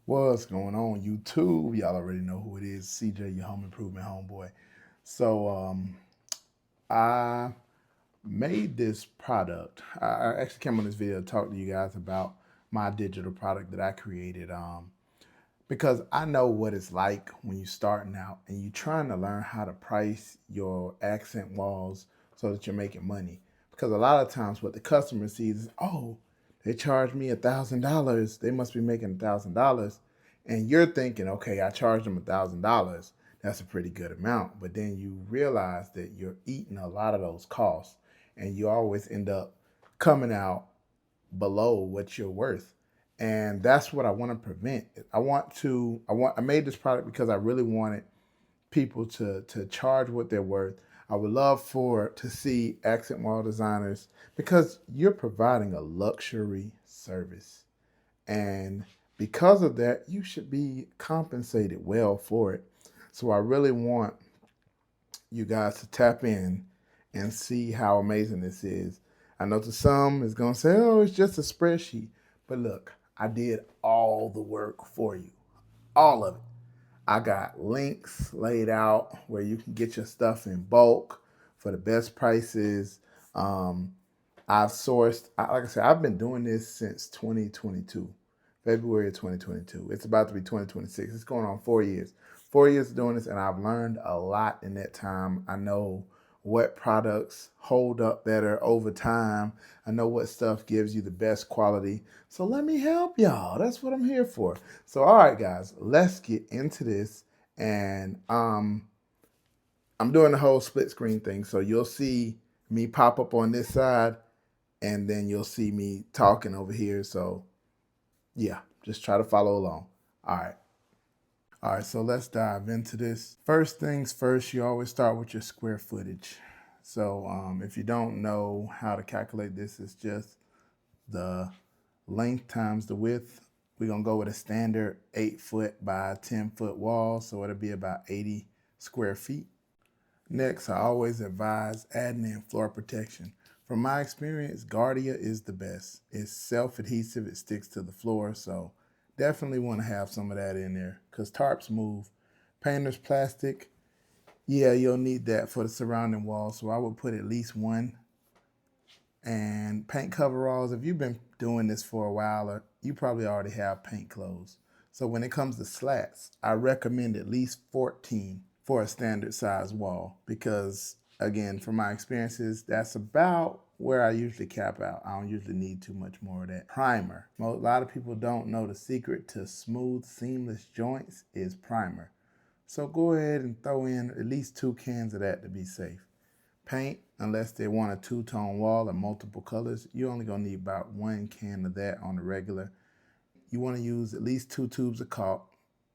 What's going on, YouTube? Y'all already know who it is. CJ, your home improvement homeboy. So I made this product. I actually came on this video to talk to you guys about my digital product that I created. Because I know what it's like when you're starting out and you're trying to learn how to price your accent walls so that you're making money. Because a lot of times what the customer sees is, oh, they charged me $1,000. They must be making $1,000. And you're thinking, okay, I charged them $1,000. That's a pretty good amount. But then you realize that you're eating a lot of those costs and you always end up coming out below what you're worth. And that's what I want to prevent. I made this product because I really wanted people to charge what they're worth. I would love to see accent wall designers, because you're providing a luxury service. And because of that, you should be compensated well for it. So I really want you guys to tap in and see how amazing this is. I know to some it's going to say, oh, it's just a spreadsheet. But look, I did all the work for you, all of it. I got links laid out where you can get your stuff in bulk for the best prices. I've sourced, like I said, I've been doing this since 2022, February of 2022. It's about to be 2026. It's going on 4 years. 4 years of doing this, and I've learned a lot in that time. I know what products hold up better over time. I know what stuff gives you the best quality. So let me help y'all. That's what I'm here for. So all right, guys, let's get into this. And I'm doing the whole split screen thing. So you'll see me pop up on this side and then you'll see me talking over here. So yeah, just try to follow along. All right. All right, so let's dive into this. First things first, you always start with your square footage. So if you don't know how to calculate this, it's just the length times the width. We're gonna go with a standard 8-foot by 10-foot wall, so it'll be about 80 square feet. Next, I always advise adding in floor protection. From my experience, Guardia is the best. It's self-adhesive, it sticks to the floor, so definitely want to have some of that in there because tarps move. Painter's plastic, yeah, you'll need that for the surrounding walls, so I would put at least one. And paint coveralls, if you've been doing this for a while, you probably already have paint clothes. So when it comes to slats, I recommend at least 14 for a standard size wall because, again, from my experiences, that's about where I usually cap out. I don't usually need too much more of that. Primer. A lot of people don't know the secret to smooth, seamless joints is primer. So go ahead and throw in at least 2 cans of that to be safe. Paint, unless they want a two-tone wall or multiple colors, you're only gonna need about 1 can of that on the regular. You wanna use at least 2 tubes of caulk,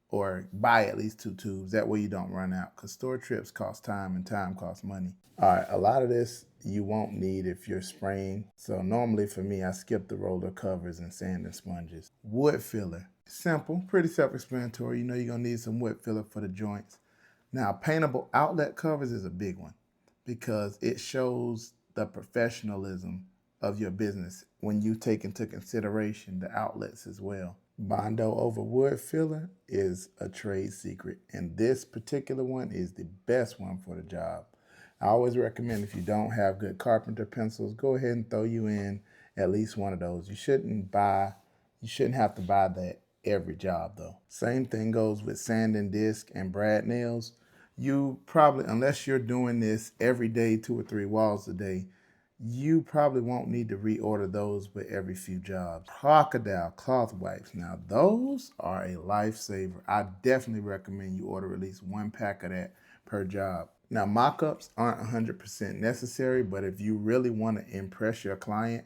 or buy at least 2 tubes. That way you don't run out, because store trips cost time and time costs money. All right, a lot of this you won't need if you're spraying. So normally for me, I skip the roller covers and sand and sponges. Wood filler, simple, pretty self-explanatory. You know you're gonna need some wood filler for the joints. Now, paintable outlet covers is a big one because it shows the professionalism of your business when you take into consideration the outlets as well. Bondo over wood filler is a trade secret, and this particular one is the best one for the job. I always recommend, if you don't have good carpenter pencils, go ahead and throw you in at least one of those. You shouldn't have to buy that every job though. Same thing goes with sanding disc and brad nails. You probably, unless you're doing this every day, 2 or 3 walls a day, you probably won't need to reorder those with every few jobs. Crocodile cloth wipes. Now those are a lifesaver. I definitely recommend you order at least 1 pack of that per job. Now mock-ups aren't 100% necessary, but if you really want to impress your client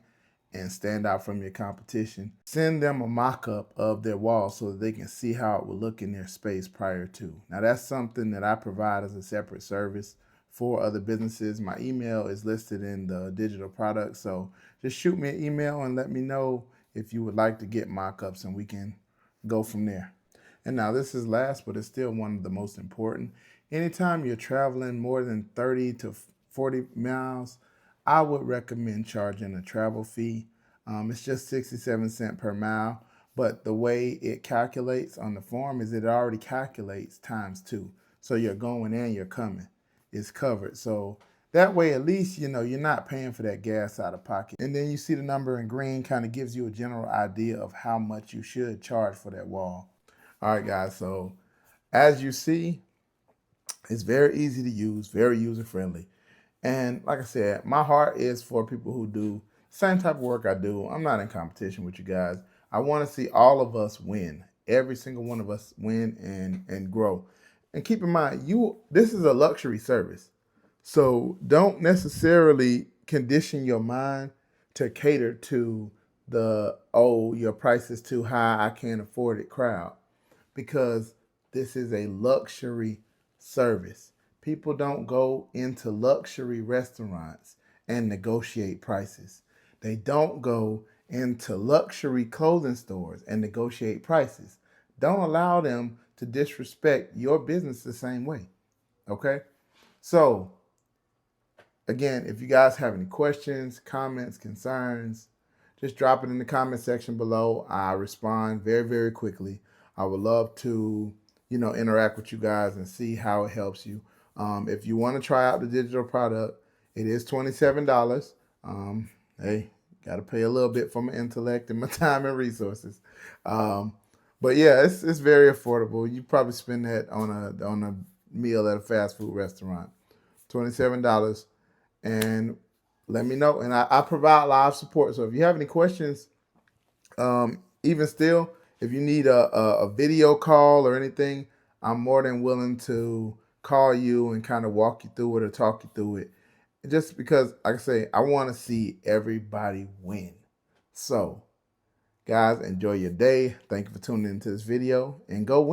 and stand out from your competition, send them a mock-up of their wall so that they can see how it will look in their space prior to. Now that's something that I provide as a separate service for other businesses. My email is listed in the digital product, so just shoot me an email and let me know if you would like to get mock-ups and we can go from there. And now this is last, but it's still one of the most important. Anytime you're traveling more than 30 to 40 miles, I would recommend charging a travel fee. It's just 67 cents per mile, but the way it calculates on the form is it already calculates ×2. So you're going and you're coming. It's covered. So that way, at least, you know, you're not paying for that gas out of pocket. And then you see the number in green kind of gives you a general idea of how much you should charge for that wall. All right, guys. So as you see, it's very easy to use, very user-friendly. And like I said, my heart is for people who do the same type of work I do. I'm not in competition with you guys. I want to see all of us win. Every single one of us win and grow. And keep in mind, this is a luxury service. So don't necessarily condition your mind to cater to the, oh, your price is too high, I can't afford it crowd. Because this is a luxury service. People don't go into luxury restaurants and negotiate prices. They don't go into luxury clothing stores and negotiate prices. Don't allow them to disrespect your business the same way. Okay? So, again, if you guys have any questions, comments, concerns, just drop it in the comment section below. I respond very, very quickly. I would love to, you know, interact with you guys and see how it helps you. If you want to try out the digital product, it is $27. Hey, got to pay a little bit for my intellect and my time and resources. But yeah, it's very affordable. You probably spend that on a meal at a fast food restaurant. $27. And let me know. And I provide live support. So if you have any questions, even still, if you need a video call or anything, I'm more than willing to call you and kind of walk you through it or talk you through it. Just because, like I say, I want to see everybody win. So, guys, enjoy your day. Thank you for tuning into this video and go win.